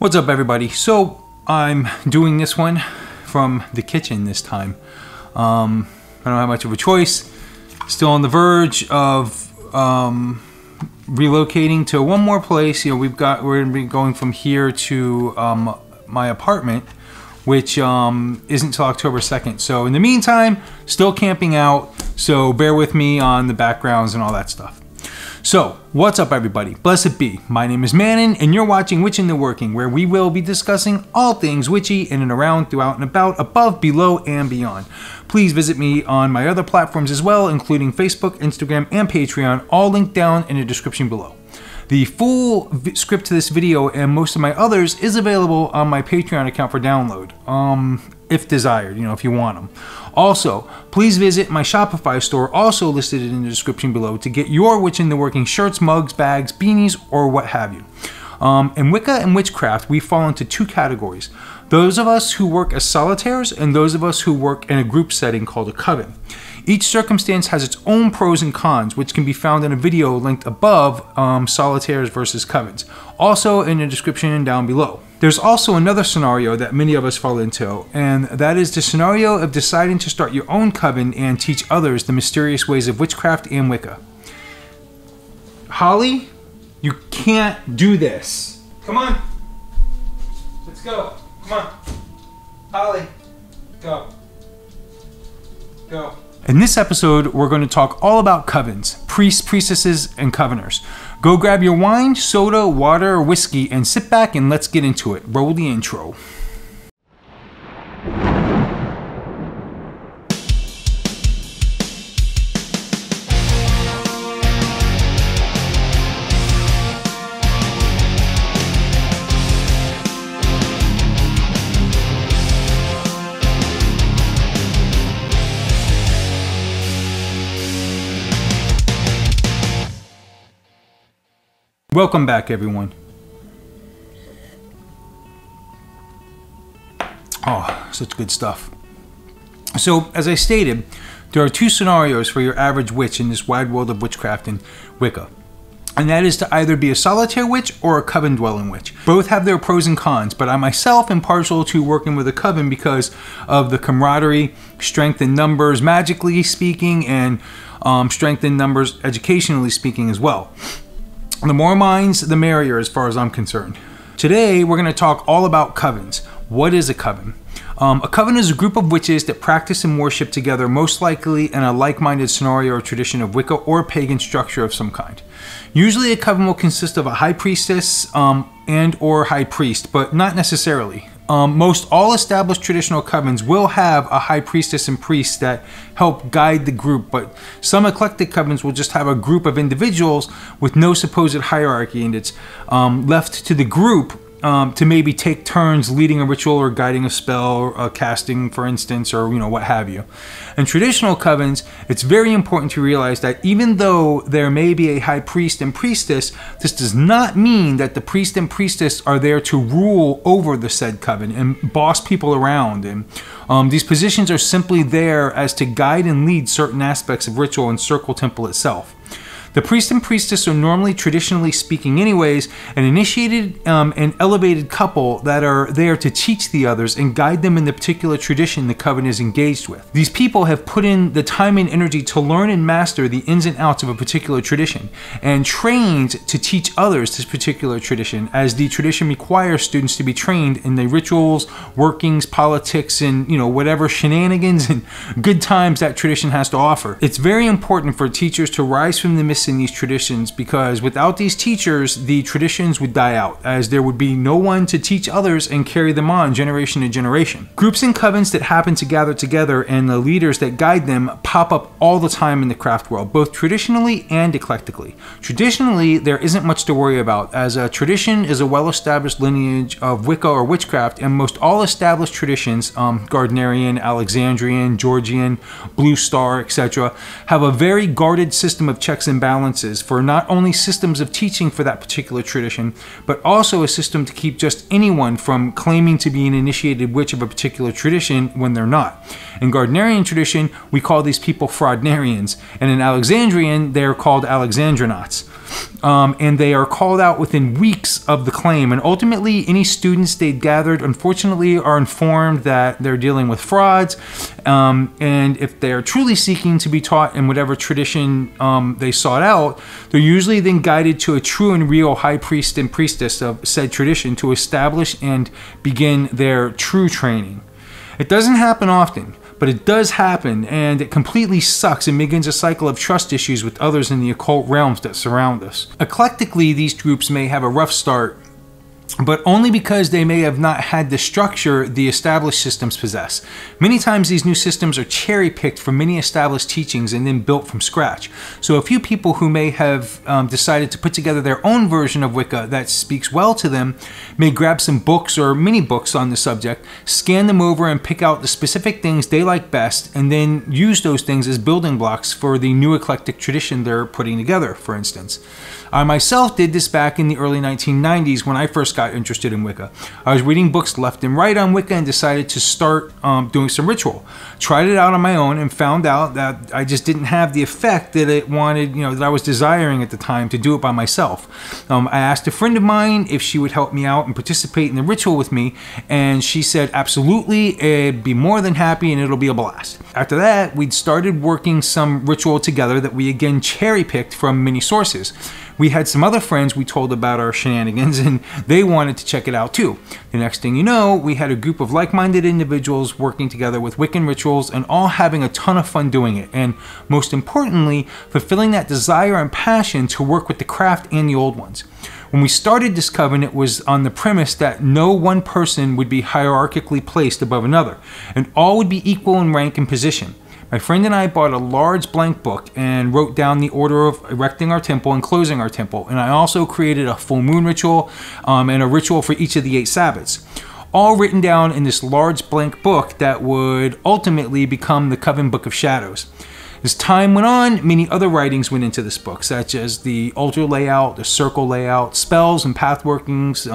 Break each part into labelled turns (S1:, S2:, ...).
S1: What's up, everybody? So I'm doing this one from the kitchen this time. I don't have much of a choice. Still on the verge of relocating to one more place. You know, we're gonna be going from here to my apartment, which isn't till October 2nd. So in the meantime, still camping out. So bear with me on the backgrounds and all that stuff. So, what's up, everybody? Blessed be. My name is Mannun, and you're watching Witch in the Working, where we will be discussing all things witchy in and around, throughout and about, above, below, and beyond. Please visit me on my other platforms as well, including Facebook, Instagram, and Patreon, all linked down in the description below. The full script to this video and most of my others is available on my Patreon account for download, if desired, you know, if you want them. Also, please visit my Shopify store, also listed in the description below, to get your Witch in the Working shirts, mugs, bags, beanies, or what have you. In Wicca and Witchcraft, we fall into two categories. Those of us who work as solitaires and those of us who work in a group setting called a coven. Each circumstance has its own pros and cons, which can be found in a video linked above, solitaires versus covens, also in the description and down below. There's also another scenario that many of us fall into, and that is the scenario of deciding to start your own coven and teach others the mysterious ways of witchcraft and Wicca. Holly, you can't do this. Come on. Let's go. Come on. Holly, go. Go. In this episode, we're going to talk all about covens, priests, priestesses, and coveners. Go grab your wine, soda, water, or whiskey, and sit back and let's get into it. Roll the intro. Welcome back, everyone. Oh, such good stuff. So, as I stated, there are two scenarios for your average witch in this wide world of witchcraft and Wicca. And that is to either be a solitaire witch or a coven-dwelling witch. Both have their pros and cons, but I myself am partial to working with a coven because of the camaraderie, strength in numbers, magically speaking, and strength in numbers, educationally speaking as well. The more minds, the merrier as far as I'm concerned. Today, we're going to talk all about covens. What is a coven? A coven is a group of witches that practice and worship together, most likely in a like-minded scenario or tradition of Wicca or pagan structure of some kind. Usually a coven will consist of a high priestess and or high priest, but not necessarily. Most all established traditional covens will have a high priestess and priest that help guide the group, but some eclectic covens will just have a group of individuals with no supposed hierarchy, and it's left to the group to maybe take turns leading a ritual or guiding a spell, or casting, for instance, or what have you. In traditional covens, it's very important to realize that even though there may be a high priest and priestess, this does not mean that the priest and priestess are there to rule over the said coven and boss people around. And these positions are simply there as to guide and lead certain aspects of ritual and circle temple itself. The priest and priestess are normally, traditionally speaking anyways, an initiated and elevated couple that are there to teach the others and guide them in the particular tradition the coven is engaged with. These people have put in the time and energy to learn and master the ins and outs of a particular tradition and trained to teach others this particular tradition, as the tradition requires students to be trained in the rituals, workings, politics, and whatever shenanigans and good times that tradition has to offer. It's very important for teachers to rise from the mist in these traditions, because without these teachers, the traditions would die out, as there would be no one to teach others and carry them on generation to generation. Groups and covens that happen to gather together and the leaders that guide them pop up all the time in the craft world, both traditionally and eclectically. Traditionally, there isn't much to worry about, as a tradition is a well-established lineage of Wicca or witchcraft, and most all established traditions, Gardnerian, Alexandrian, Georgian, Blue Star, etc., have a very guarded system of checks and balances balances for not only systems of teaching for that particular tradition, but also a system to keep just anyone from claiming to be an initiated witch of a particular tradition when they're not. In Gardnerian tradition, we call these people Fraudnerians, and in Alexandrian, they're called Alexandronauts. And they are called out within weeks of the claim, and ultimately any students they gathered unfortunately are informed that they're dealing with frauds, and if they're truly seeking to be taught in whatever tradition they sought out, they're usually then guided to a true and real high priest and priestess of said tradition to establish and begin their true training. It doesn't happen often, but it does happen, and it completely sucks and begins a cycle of trust issues with others in the occult realms that surround us. Eclectically, these groups may have a rough start, but only because they may have not had the structure the established systems possess. Many times these new systems are cherry-picked from many established teachings and then built from scratch. So a few people who may have decided to put together their own version of Wicca that speaks well to them may grab some books or mini books on the subject, scan them over and pick out the specific things they like best, and then use those things as building blocks for the new eclectic tradition they're putting together, for instance. I myself did this back in the early 1990s when I first got interested in Wicca. I was reading books left and right on Wicca and decided to start doing some ritual. Tried it out on my own and found out that I just didn't have the effect that it wanted, that I was desiring at the time to do it by myself. I asked a friend of mine if she would help me out and participate in the ritual with me, and she said absolutely, it'd be more than happy and it'll be a blast. After that, we'd started working some ritual together that we again cherry-picked from many sources. We had some other friends we told about our shenanigans, and they wanted to check it out too. The next thing you know, we had a group of like-minded individuals working together with Wiccan rituals and all having a ton of fun doing it, and most importantly, fulfilling that desire and passion to work with the craft and the old ones. When we started this coven, it was on the premise that no one person would be hierarchically placed above another, and all would be equal in rank and position. My friend and I bought a large blank book and wrote down the order of erecting our temple and closing our temple, and I also created a full moon ritual and a ritual for each of the 8 Sabbats, all written down in this large blank book that would ultimately become the Coven Book of Shadows. As time went on, many other writings went into this book, such as the altar layout, the circle layout, spells and path workings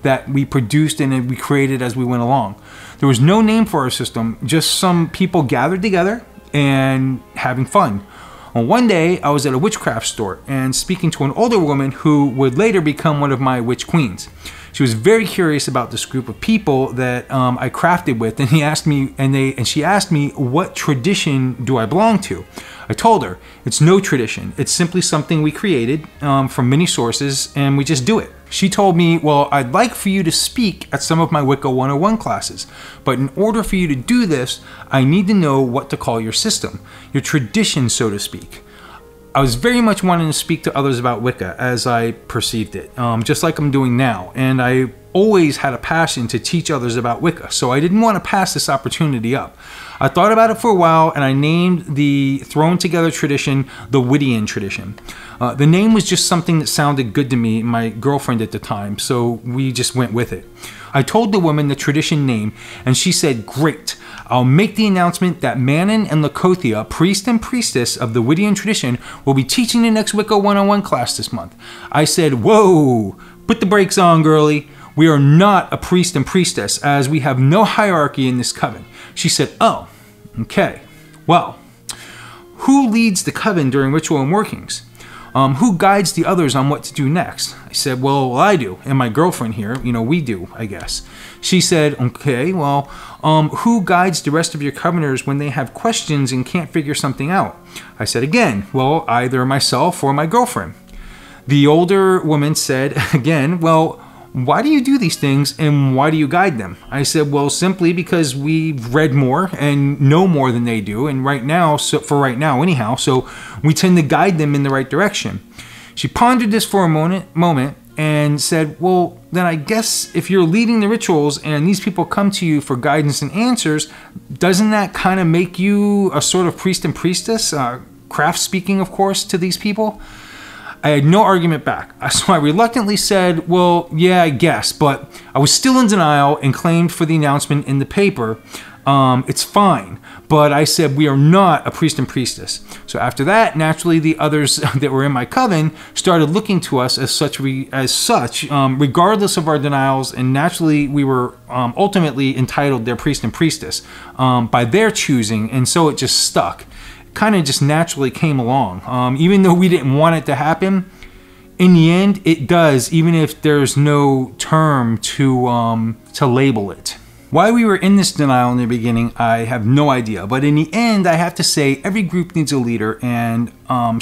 S1: that we produced and we created as we went along. There was no name for our system, just some people gathered together and having fun. Well, one day, I was at a witchcraft store and speaking to an older woman who would later become one of my witch queens. She was very curious about this group of people that I crafted with, and she asked me, what tradition do I belong to? I told her, it's no tradition. It's simply something we created from many sources, and we just do it. She told me, well, I'd like for you to speak at some of my Wicca 101 classes, but in order for you to do this, I need to know what to call your system, your tradition, so to speak. I was very much wanting to speak to others about Wicca as I perceived it, just like I'm doing now, and I always had a passion to teach others about Wicca, so I didn't want to pass this opportunity up. I thought about it for a while, and I named the thrown together tradition the Wittian tradition. The name was just something that sounded good to me and my girlfriend at the time, so we just went with it. I told the woman the tradition name, and she said, great. I'll make the announcement that Mannun and Lakothia, priest and priestess of the Wittian tradition, will be teaching the next Wicca 101 class this month. I said, whoa, put the brakes on, girlie. We are not a priest and priestess, as we have no hierarchy in this coven. She said, oh, okay. Well, who leads the coven during ritual and workings? Who guides the others on what to do next? I said, well, I do, and my girlfriend here, we do, I guess. She said, okay, well, who guides the rest of your coveners when they have questions and can't figure something out? I said again, well, either myself or my girlfriend. The older woman said again, well, why do you do these things and why do you guide them? I said, well, simply because we've read more and know more than they do, and for right now anyhow, so we tend to guide them in the right direction. She pondered this for a moment and said, well, then I guess if you're leading the rituals and these people come to you for guidance and answers, doesn't that kind of make you a sort of priest and priestess, craft speaking, of course, to these people? I had no argument back, so I reluctantly said, well, yeah, I guess, but I was still in denial and claimed for the announcement in the paper It's fine. But I said, we are not a priest and priestess. So after that, naturally, the others that were in my coven started looking to us as such, regardless of our denials. And naturally, we were ultimately entitled their priest and priestess by their choosing. And so it just stuck. Kind of just naturally came along. Even though we didn't want it to happen, in the end, it does, even if there's no term to label it. Why we were in this denial in the beginning, I have no idea. But in the end, I have to say every group needs a leader and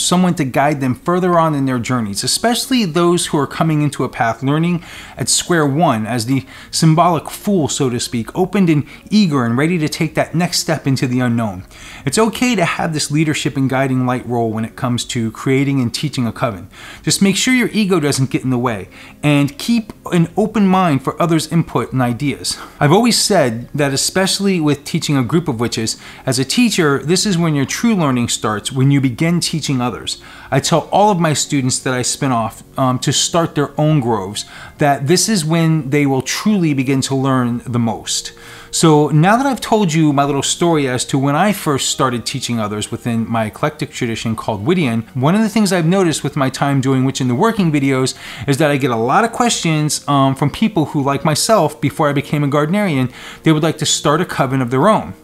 S1: someone to guide them further on in their journeys, especially those who are coming into a path learning at square one as the symbolic fool, so to speak, opened and eager and ready to take that next step into the unknown. It's okay to have this leadership and guiding light role when it comes to creating and teaching a coven. Just make sure your ego doesn't get in the way and keep an open mind for others' input and ideas. I've always said that especially with teaching a group of witches, as a teacher, this is when your true learning starts, when you begin teaching others. I tell all of my students that I spin off to start their own groves, that this is when they will truly begin to learn the most. So now that I've told you my little story as to when I first started teaching others within my eclectic tradition called Wittian, one of the things I've noticed with my time doing Witch in the Working videos is that I get a lot of questions from people who, like myself, before I became a Gardnerian, they would like to start a coven of their own.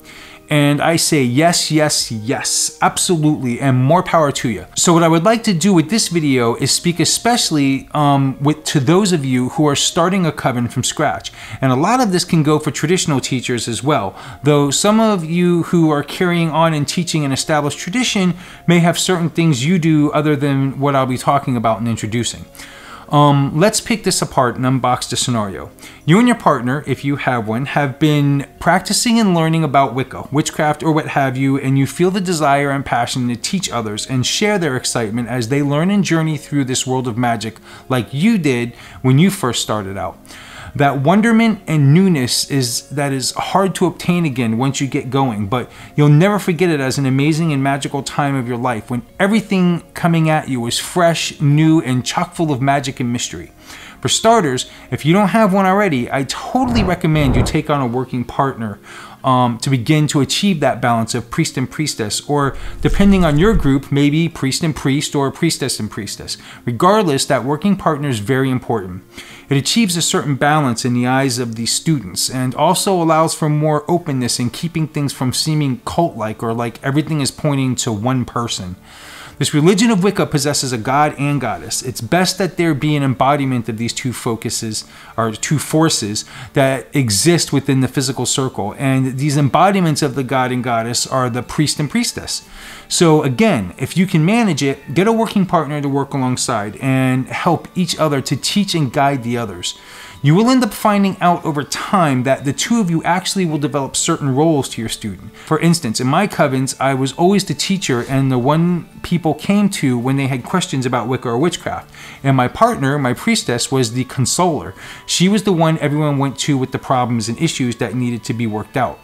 S1: And I say yes, yes, yes, absolutely, and more power to you. So what I would like to do with this video is speak especially to those of you who are starting a coven from scratch. And a lot of this can go for traditional teachers as well, though some of you who are carrying on and teaching an established tradition may have certain things you do other than what I'll be talking about and introducing. Let's pick this apart and unbox the scenario. You and your partner, if you have one, have been practicing and learning about Wicca, witchcraft, or what have you, and you feel the desire and passion to teach others and share their excitement as they learn and journey through this world of magic like you did when you first started out. That wonderment and newness is hard to obtain again once you get going, but you'll never forget it as an amazing and magical time of your life when everything coming at you is fresh, new, and chock full of magic and mystery. For starters, if you don't have one already, I totally recommend you take on a working partner to begin to achieve that balance of priest and priestess, or depending on your group, maybe priest and priest or priestess and priestess. Regardless, that working partner is very important. It achieves a certain balance in the eyes of the students and also allows for more openness in keeping things from seeming cult-like or like everything is pointing to one person. This religion of Wicca possesses a god and goddess. It's best that there be an embodiment of these two forces that exist within the physical circle. And these embodiments of the god and goddess are the priest and priestess. So again, if you can manage it, get a working partner to work alongside and help each other to teach and guide the others. You will end up finding out over time that the two of you actually will develop certain roles to your student. For instance, in my covens, I was always the teacher and the one people came to when they had questions about Wicca or witchcraft. And my partner, my priestess, was the consoler. She was the one everyone went to with the problems and issues that needed to be worked out.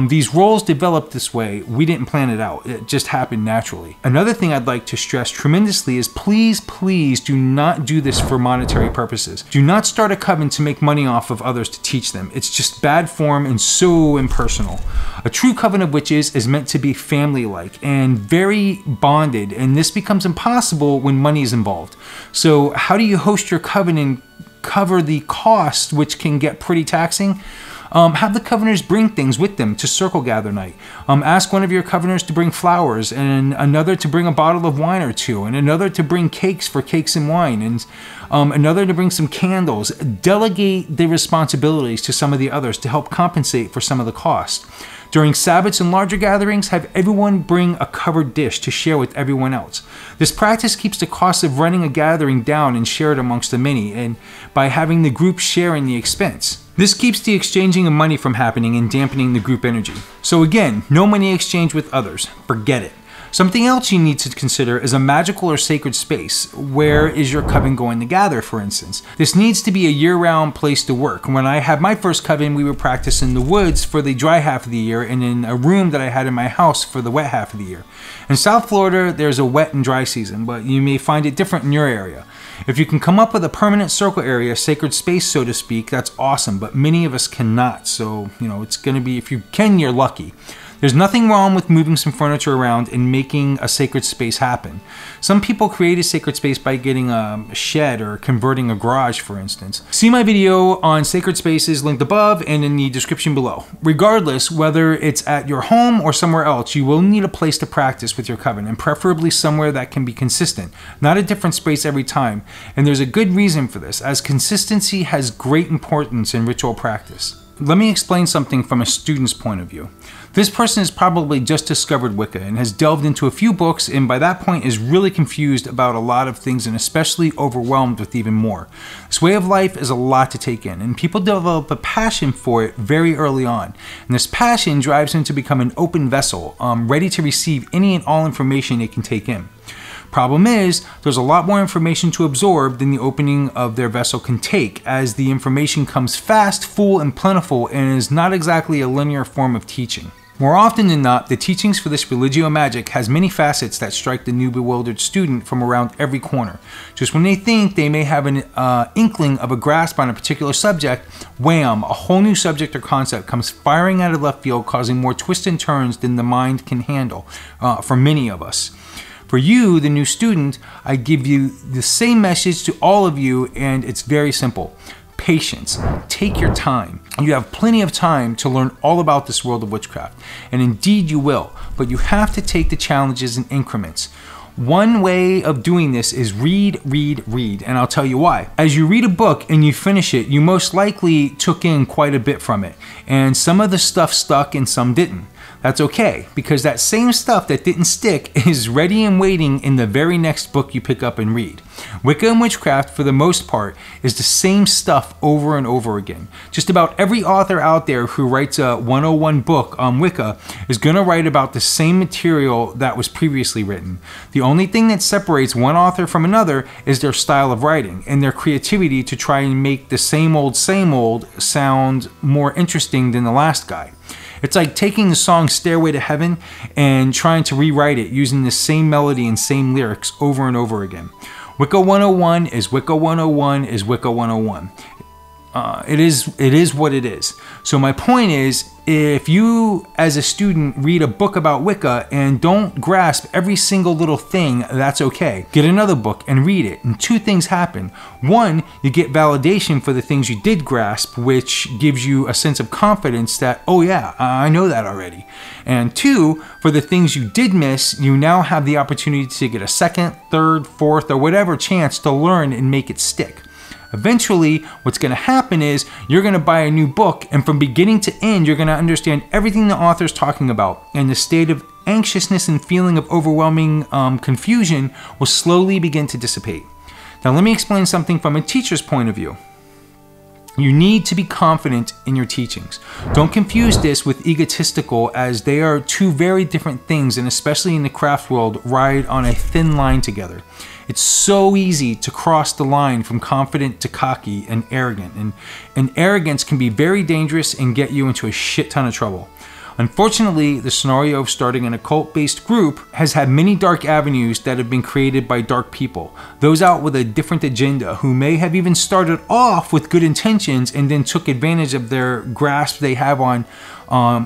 S1: These roles developed this way. We didn't plan it out. It just happened naturally. Another thing I'd like to stress tremendously is please, please do not do this for monetary purposes. Do not start a coven to make money off of others to teach them. It's just bad form and so impersonal. A true coven of witches is meant to be family-like and very bonded, and this becomes impossible when money is involved. So how do you host your coven and cover the cost, which can get pretty taxing? Have the coveners bring things with them to circle gather night. Ask one of your coveners to bring flowers, and another to bring a bottle of wine or two, and another to bring cakes for cakes and wine, and another to bring some candles. Delegate the responsibilities to some of the others to help compensate for some of the cost. During Sabbats and larger gatherings, have everyone bring a covered dish to share with everyone else. This practice keeps the cost of running a gathering down and shared amongst the many, and by having the group share in the expense. This keeps the exchanging of money from happening and dampening the group energy. So again, no money exchange with others. Forget it. Something else you need to consider is a magical or sacred space. Where is your coven going to gather, for instance? This needs to be a year-round place to work. When I had my first coven, we would practice in the woods for the dry half of the year and in a room that I had in my house for the wet half of the year. In South Florida, there's a wet and dry season, but you may find it different in your area. If you can come up with a permanent circle area, sacred space, so to speak, that's awesome, but many of us cannot. So, it's going to be, if you can, you're lucky. There's nothing wrong with moving some furniture around and making a sacred space happen. Some people create a sacred space by getting a shed or converting a garage, for instance. See my video on sacred spaces linked above and in the description below. Regardless, whether it's at your home or somewhere else, you will need a place to practice with your coven, and preferably somewhere that can be consistent, not a different space every time. And there's a good reason for this, as consistency has great importance in ritual practice. Let me explain something from a student's point of view. This person has probably just discovered Wicca and has delved into a few books, and by that point is really confused about a lot of things and especially overwhelmed with even more. This way of life is a lot to take in, and people develop a passion for it very early on. And this passion drives them to become an open vessel, ready to receive any and all information they can take in. Problem is, there's a lot more information to absorb than the opening of their vessel can take, as the information comes fast, full, and plentiful, and is not exactly a linear form of teaching. More often than not, the teachings for this Religio Magic has many facets that strike the new bewildered student from around every corner. Just when they think they may have an inkling of a grasp on a particular subject, wham, a whole new subject or concept comes firing out of left field, causing more twists and turns than the mind can handle for many of us. For you, the new student, I give you the same message to all of you, and it's very simple. Patience. Take your time. You have plenty of time to learn all about this world of witchcraft, and indeed you will, but you have to take the challenges in increments. One way of doing this is read, and I'll tell you why. As you read a book and you finish it, you most likely took in quite a bit from it, and some of the stuff stuck and some didn't. That's okay, because that same stuff that didn't stick is ready and waiting in the very next book you pick up and read. Wicca and Witchcraft, for the most part, is the same stuff over and over again. Just about every author out there who writes a 101 book on Wicca is going to write about the same material that was previously written. The only thing that separates one author from another is their style of writing and their creativity to try and make the same old sound more interesting than the last guy. It's like taking the song Stairway to Heaven and trying to rewrite it using the same melody and same lyrics over and over again. Wicca 101 is Wicca 101 is Wicca 101. It is what it is. So my point is, if you as a student read a book about Wicca and don't grasp every single little thing, that's okay. Get another book and read it, and two things happen. One, you get validation for the things you did grasp, which gives you a sense of confidence that, oh yeah, I know that already. And two, for the things you did miss, you now have the opportunity to get a second, third, fourth, or whatever chance to learn and make it stick. Eventually, what's going to happen is you're going to buy a new book, and from beginning to end, you're going to understand everything the author's talking about, and the state of anxiousness and feeling of overwhelming confusion will slowly begin to dissipate. Now, let me explain something from a teacher's point of view. You need to be confident in your teachings. Don't confuse this with egotistical, as they are two very different things, and especially in the craft world, ride on a thin line together. It's so easy to cross the line from confident to cocky and arrogant, and arrogance can be very dangerous and get you into a shit ton of trouble. Unfortunately, the scenario of starting an occult-based group has had many dark avenues that have been created by dark people, those out with a different agenda who may have even started off with good intentions and then took advantage of their grasp they have on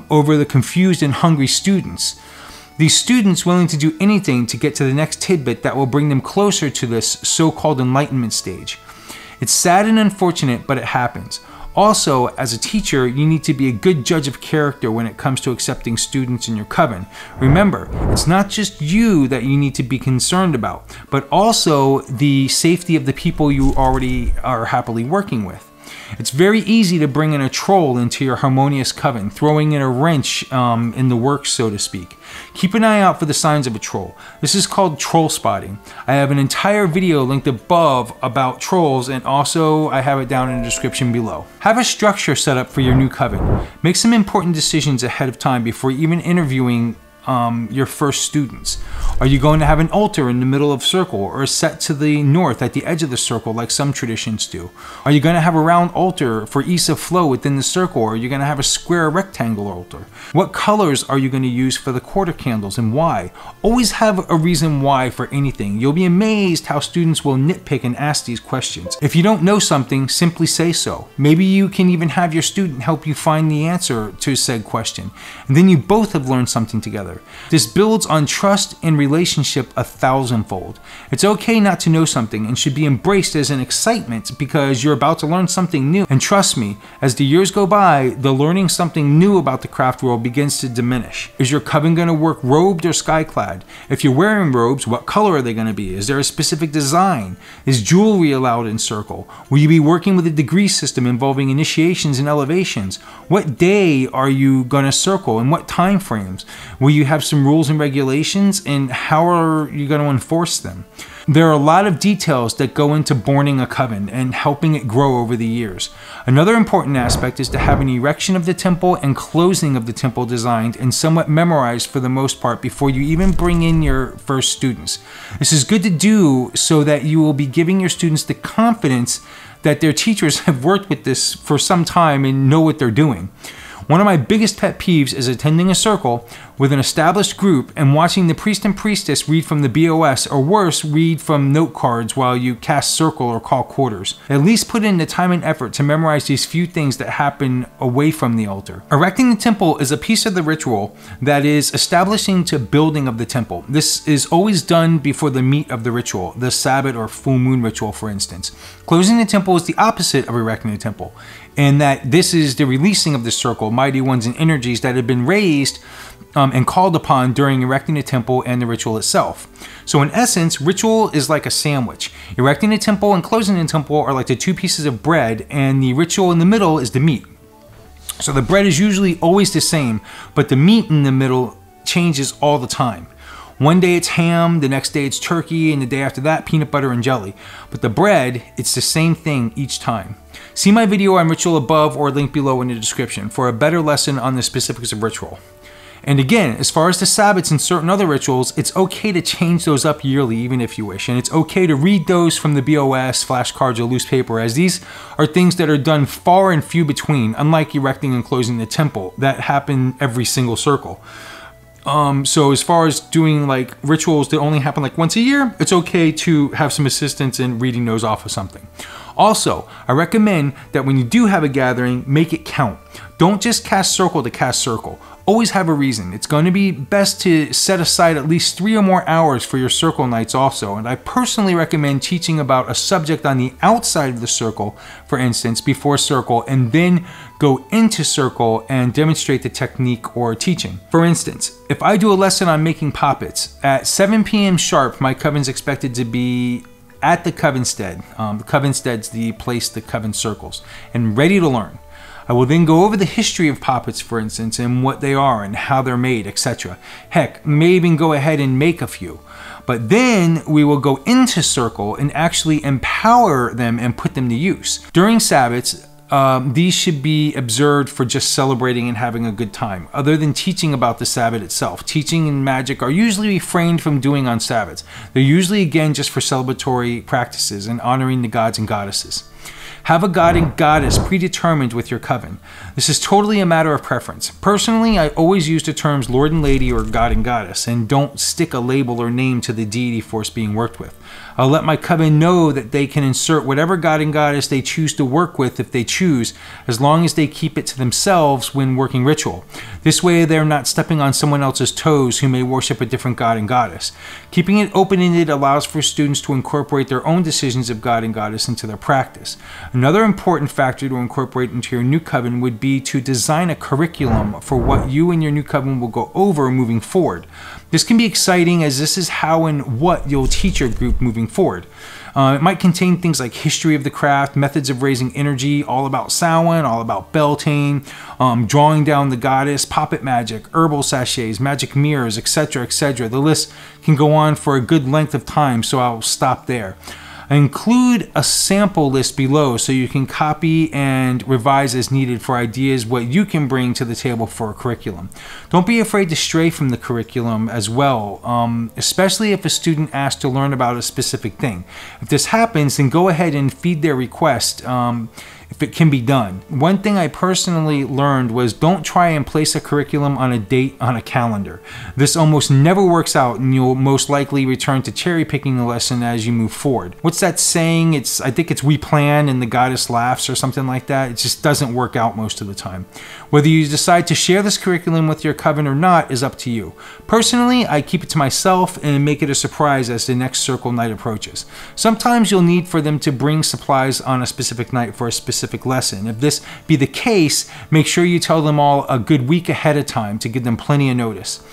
S1: over the confused and hungry students. These students willing to do anything to get to the next tidbit that will bring them closer to this so-called enlightenment stage. It's sad and unfortunate, but it happens. Also, as a teacher, you need to be a good judge of character when it comes to accepting students in your coven. Remember, it's not just you that you need to be concerned about, but also the safety of the people you already are happily working with. It's very easy to bring in a troll into your harmonious coven, throwing in a wrench in the works, so to speak. Keep an eye out for the signs of a troll. This is called troll spotting. I have an entire video linked above about trolls, and also I have it down in the description below. Have a structure set up for your new coven. Make some important decisions ahead of time before even interviewing your first students? Are you going to have an altar in the middle of the circle or set to the north at the edge of the circle like some traditions do? Are you going to have a round altar for ease of flow within the circle, or are you going to have a square rectangular altar? What colors are you going to use for the quarter candles and why? Always have a reason why for anything. You'll be amazed how students will nitpick and ask these questions. If you don't know something, simply say so. Maybe you can even have your student help you find the answer to said question, and then you both have learned something together. This builds on trust and relationship 1,000-fold. It's okay not to know something and should be embraced as an excitement because you're about to learn something new. And trust me, as the years go by, the learning something new about the craft world begins to diminish. Is your coven going to work robed or sky-clad? If you're wearing robes, what color are they going to be? Is there a specific design? Is jewelry allowed in circle? Will you be working with a degree system involving initiations and elevations? What day are you going to circle and what time frames? Will you have some rules and regulations, and how are you going to enforce them? There are a lot of details that go into borning a coven and helping it grow over the years. Another important aspect is to have an erection of the temple and closing of the temple designed and somewhat memorized for the most part before you even bring in your first students. This is good to do so that you will be giving your students the confidence that their teachers have worked with this for some time and know what they're doing. One of my biggest pet peeves is attending a circle with an established group and watching the priest and priestess read from the BOS, or worse, read from note cards while you cast circle or call quarters. At least put in the time and effort to memorize these few things that happen away from the altar. Erecting the temple is a piece of the ritual that is establishing to building of the temple. This is always done before the meat of the ritual, the Sabbath or full moon ritual, for instance. Closing the temple is the opposite of erecting the temple, in that this is the releasing of the circle, mighty ones and energies that have been raised and called upon during erecting the temple and the ritual itself. So in essence, ritual is like a sandwich. Erecting the temple and closing the temple are like the two pieces of bread, and the ritual in the middle is the meat. So the bread is usually always the same, but the meat in the middle changes all the time. One day it's ham, the next day it's turkey, and the day after that peanut butter and jelly. But the bread, it's the same thing each time. See my video on ritual above or link below in the description for a better lesson on the specifics of ritual. And again, as far as the Sabbats and certain other rituals, it's okay to change those up yearly even if you wish. And it's okay to read those from the BOS, flashcards, or loose paper, as these are things that are done far and few between, unlike erecting and closing the temple that happen every single circle. So as far as doing like rituals that only happen like once a year, it's okay to have some assistance in reading those off of something. Also, I recommend that when you do have a gathering, make it count. Don't just cast circle to cast circle. Always have a reason. It's going to be best to set aside at least 3 or more hours for your circle nights also. And I personally recommend teaching about a subject on the outside of the circle, for instance, before circle, and then go into circle and demonstrate the technique or teaching. For instance, if I do a lesson on making poppets, at 7 p.m. sharp, my coven's expected to be at the covenstead. The covenstead's the place the coven circles, and ready to learn. I will then go over the history of poppets, for instance, and what they are and how they're made, etc. Heck, may even go ahead and make a few. But then we will go into circle and actually empower them and put them to use. During Sabbats, these should be observed for just celebrating and having a good time, other than teaching about the Sabbath itself. Teaching and magic are usually refrained from doing on Sabbats. They're usually, again, just for celebratory practices and honoring the gods and goddesses. Have a god and goddess predetermined with your coven. This is totally a matter of preference. Personally, I always use the terms Lord and Lady or God and Goddess, and don't stick a label or name to the deity force being worked with. I'll let my coven know that they can insert whatever god and goddess they choose to work with if they choose, as long as they keep it to themselves when working ritual. This way they're not stepping on someone else's toes who may worship a different god and goddess. Keeping it open-ended allows for students to incorporate their own decisions of god and goddess into their practice. Another important factor to incorporate into your new coven would be to design a curriculum for what you and your new coven will go over moving forward. This can be exciting, as this is how and what you'll teach your group moving forward. It might contain things like history of the craft, methods of raising energy, all about Samhain, all about Beltane, drawing down the goddess, poppet magic, herbal sachets, magic mirrors, etc., etc. The list can go on for a good length of time, so I'll stop there. I include a sample list below so you can copy and revise as needed for ideas what you can bring to the table for a curriculum. Don't be afraid to stray from the curriculum as well, especially if a student asks to learn about a specific thing. If this happens, then go ahead and feed their request if it can be done. One thing I personally learned was don't try and place a curriculum on a date on a calendar. This almost never works out, and you'll most likely return to cherry picking the lesson as you move forward. What's that saying? I think it's we plan and the goddess laughs or something like that. It just doesn't work out most of the time. Whether you decide to share this curriculum with your coven or not is up to you. Personally, I keep it to myself and make it a surprise as the next circle night approaches. Sometimes you'll need for them to bring supplies on a specific night for a specific lesson. If this be the case, make sure you tell them all a good week ahead of time to give them plenty of notice.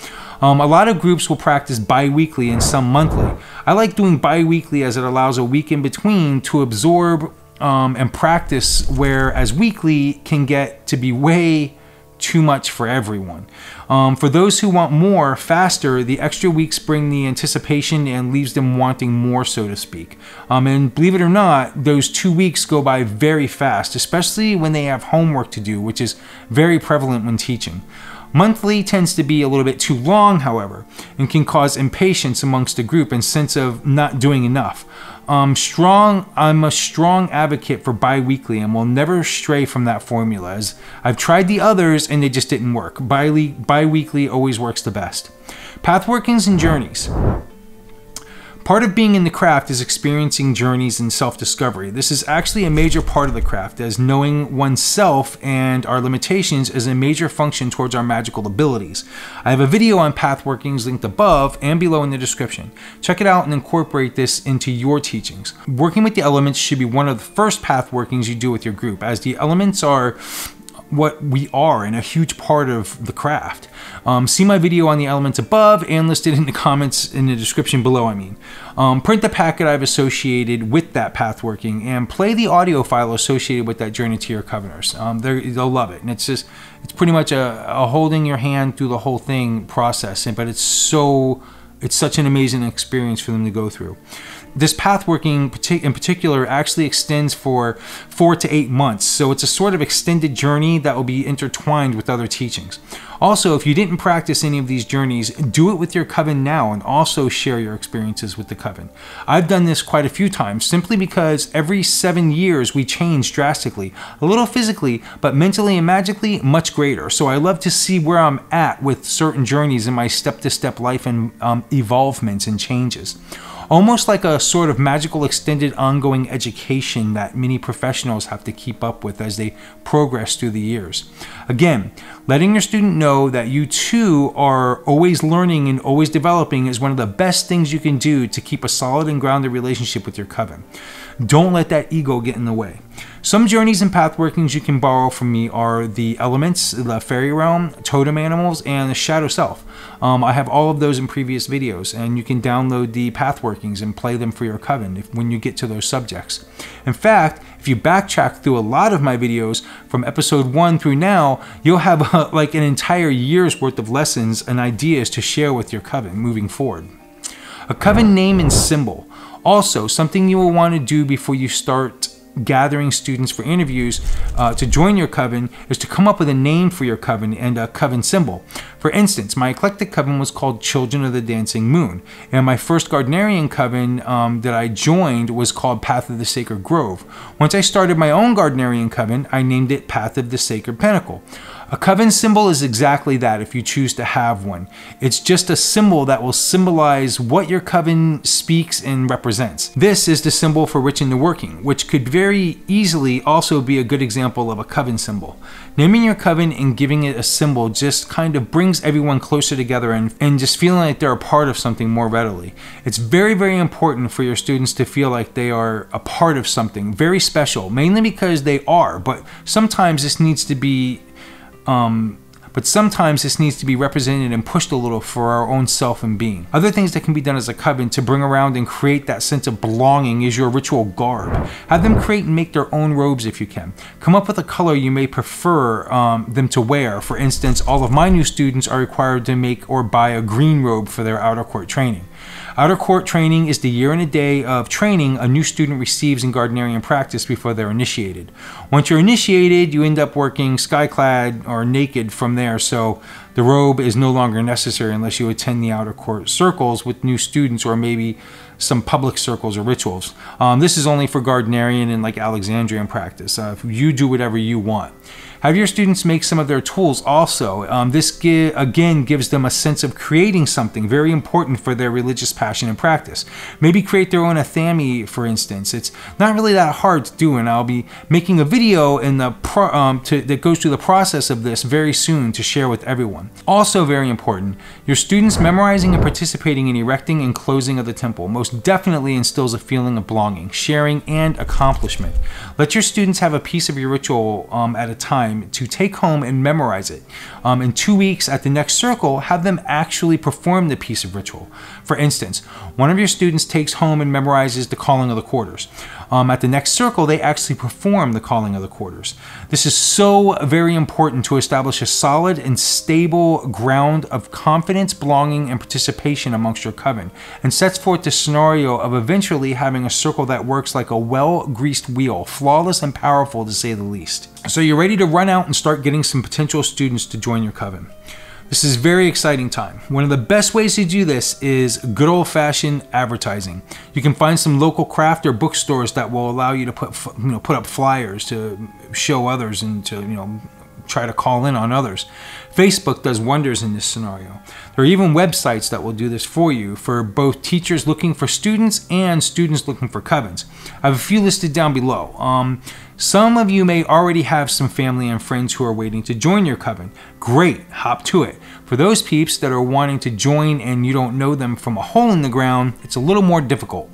S1: A lot of groups will practice bi-weekly and some monthly. I like doing bi-weekly as it allows a week in between to absorb and practice, whereas weekly can get to be way too much for everyone. For those who want more faster, the extra weeks bring the anticipation and leaves them wanting more, so to speak. And believe it or not, those 2 weeks go by very fast, especially when they have homework to do, which is very prevalent when teaching. Monthly tends to be a little bit too long, however, and can cause impatience amongst the group and sense of not doing enough. I'm a strong advocate for bi-weekly and will never stray from that formula, as I've tried the others and they just didn't work. Bi-weekly always works the best. Pathworkings and journeys. Part of being in the craft is experiencing journeys and self-discovery. This is actually a major part of the craft, as knowing oneself and our limitations is a major function towards our magical abilities. I have a video on pathworkings linked above and below in the description. Check it out and incorporate this into your teachings. Working with the elements should be one of the first pathworkings you do with your group, as the elements are what we are and a huge part of the craft. See my video on the elements above and listed in the comments in the description below. Print the packet I've associated with that pathworking and play the audio file associated with that journey to your coveners. They'll love it, and it's pretty much a holding your hand through the whole thing process, but it's such an amazing experience for them to go through. This pathworking in particular actually extends for 4 to 8 months, so it's a sort of extended journey that will be intertwined with other teachings. Also, if you didn't practice any of these journeys, do it with your coven now and also share your experiences with the coven. I've done this quite a few times simply because every 7 years we change drastically, a little physically, but mentally and magically much greater. So I love to see where I'm at with certain journeys in my step-to-step life and evolvements and changes. Almost like a sort of magical extended ongoing education that many professionals have to keep up with as they progress through the years. Again, letting your student know that you too are always learning and always developing is one of the best things you can do to keep a solid and grounded relationship with your coven. Don't let that ego get in the way. Some journeys and pathworkings you can borrow from me are the elements, the fairy realm, totem animals, and the shadow self. I have all of those in previous videos, and you can download the pathworkings and play them for your coven when you get to those subjects. In fact, if you backtrack through a lot of my videos from episode 1 through now, you'll have like an entire year's worth of lessons and ideas to share with your coven moving forward. A coven name and symbol. Also, something you will want to do before you start gathering students for interviews to join your coven is to come up with a name for your coven and a coven symbol. For instance, my eclectic coven was called Children of the Dancing Moon, and my first Gardnerian coven that I joined was called Path of the Sacred Grove. Once I started my own Gardnerian coven, I named it Path of the Sacred Pinnacle. A coven symbol is exactly that if you choose to have one. It's just a symbol that will symbolize what your coven speaks and represents. This is the symbol for Rich in the Working, which could very easily also be a good example of a coven symbol. Naming your coven and giving it a symbol just kind of brings everyone closer together and just feeling like they're a part of something more readily. It's very, very important for your students to feel like they are a part of something very special, mainly because they are, but sometimes this needs to be represented and pushed a little for our own self and being. Other things that can be done as a coven to bring around and create that sense of belonging is your ritual garb. Have them create and make their own robes if you can. Come up with a color you may prefer them to wear. For instance, all of my new students are required to make or buy a green robe for their outer court training. Outer court training is the year and a day of training a new student receives in Gardnerian practice before they're initiated. Once you're initiated, you end up working sky-clad or naked from there, so the robe is no longer necessary unless you attend the outer court circles with new students or maybe some public circles or rituals. This is only for Gardnerian and like Alexandrian practice. You do whatever you want. Have your students make some of their tools also. This again gives them a sense of creating something very important for their religious passion and practice. Maybe create their own athame, for instance. It's not really that hard to do, and I'll be making a video in the that goes through the process of this very soon to share with everyone. Also very important, your students memorizing and participating in erecting and closing of the temple most definitely instills a feeling of belonging, sharing, and accomplishment. Let your students have a piece of your ritual at a time to take home and memorize it. In 2 weeks at the next circle, have them actually perform the piece of ritual. For instance, one of your students takes home and memorizes the calling of the quarters. At the next circle, they actually perform the calling of the quarters. This is so very important to establish a solid and stable ground of confidence, belonging, and participation amongst your coven, and sets forth the scenario of eventually having a circle that works like a well-greased wheel, flawless and powerful to say the least. So you're ready to run out and start getting some potential students to join your coven. This is a very exciting time. One of the best ways to do this is good old-fashioned advertising. You can find some local craft or bookstores that will allow you to put up flyers to show others and to try to call in on others. Facebook does wonders in this scenario. There are even websites that will do this for you for both teachers looking for students and students looking for covens. I have a few listed down below. Some of you may already have some family and friends who are waiting to join your coven. Great, hop to it. For those peeps that are wanting to join and you don't know them from a hole in the ground, it's a little more difficult.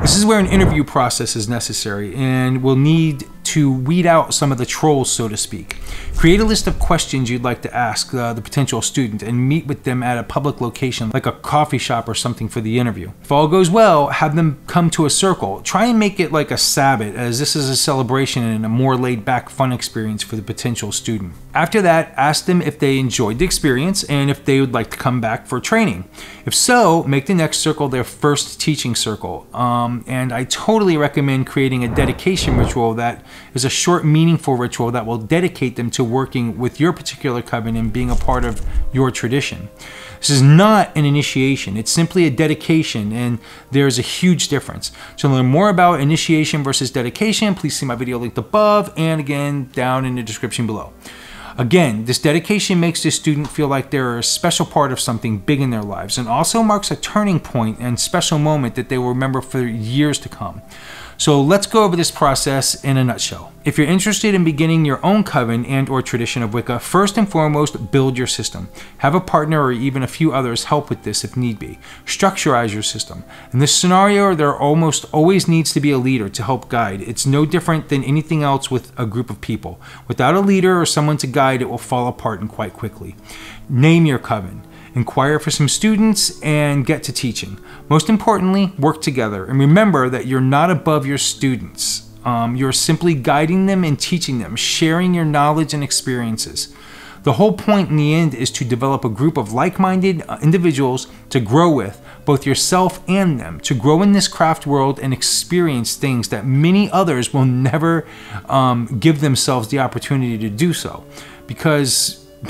S1: This is where an interview process is necessary, and we'll need to weed out some of the trolls, so to speak. Create a list of questions you'd like to ask the potential student and meet with them at a public location like a coffee shop or something for the interview. If all goes well, have them come to a circle. Try and make it like a Sabbath, as this is a celebration and a more laid-back fun experience for the potential student. After that, ask them if they enjoyed the experience and if they would like to come back for training. If so, make the next circle their first teaching circle. And I totally recommend creating a dedication ritual that is a short, meaningful ritual that will dedicate them to working with your particular coven and being a part of your tradition. This is not an initiation, it's simply a dedication, and there's a huge difference. To learn more about initiation versus dedication, please see my video linked above and again down in the description below. Again, this dedication makes the student feel like they're a special part of something big in their lives, and also marks a turning point and special moment that they will remember for years to come. So let's go over this process in a nutshell. If you're interested in beginning your own coven and or tradition of Wicca, first and foremost, build your system. Have a partner or even a few others help with this if need be. Structurize your system. In this scenario, there almost always needs to be a leader to help guide. It's no different than anything else with a group of people. Without a leader or someone to guide, it will fall apart and quite quickly. Name your coven. Inquire for some students and get to teaching. Most importantly, work together and remember that you're not above your students. You're simply guiding them and teaching them, sharing your knowledge and experiences. The whole point in the end is to develop a group of like-minded individuals to grow with, both yourself and them, to grow in this craft world and experience things that many others will never give themselves the opportunity to do so.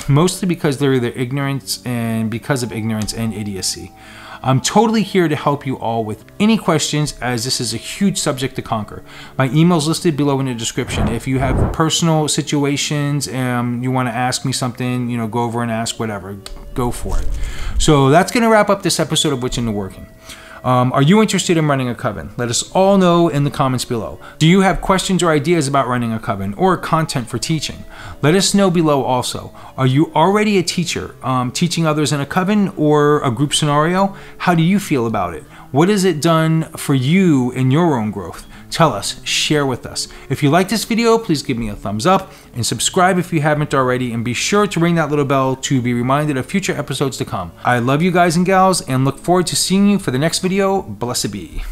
S1: Mostly because they're either ignorant and because of ignorance and idiocy. I'm totally here to help you all with any questions, as this is a huge subject to conquer. My email's listed below in the description. If you have personal situations and you want to ask me something, go over and ask whatever, go for it. So that's going to wrap up this episode of Witching and Working. Are you interested in running a coven? Let us all know in the comments below. Do you have questions or ideas about running a coven or content for teaching? Let us know below also. Are you already a teacher, teaching others in a coven or a group scenario? How do you feel about it? What has it done for you in your own growth? Tell us, share with us. If you like this video, please give me a thumbs up and subscribe if you haven't already, and be sure to ring that little bell to be reminded of future episodes to come. I love you guys and gals and look forward to seeing you for the next video. Blessed be.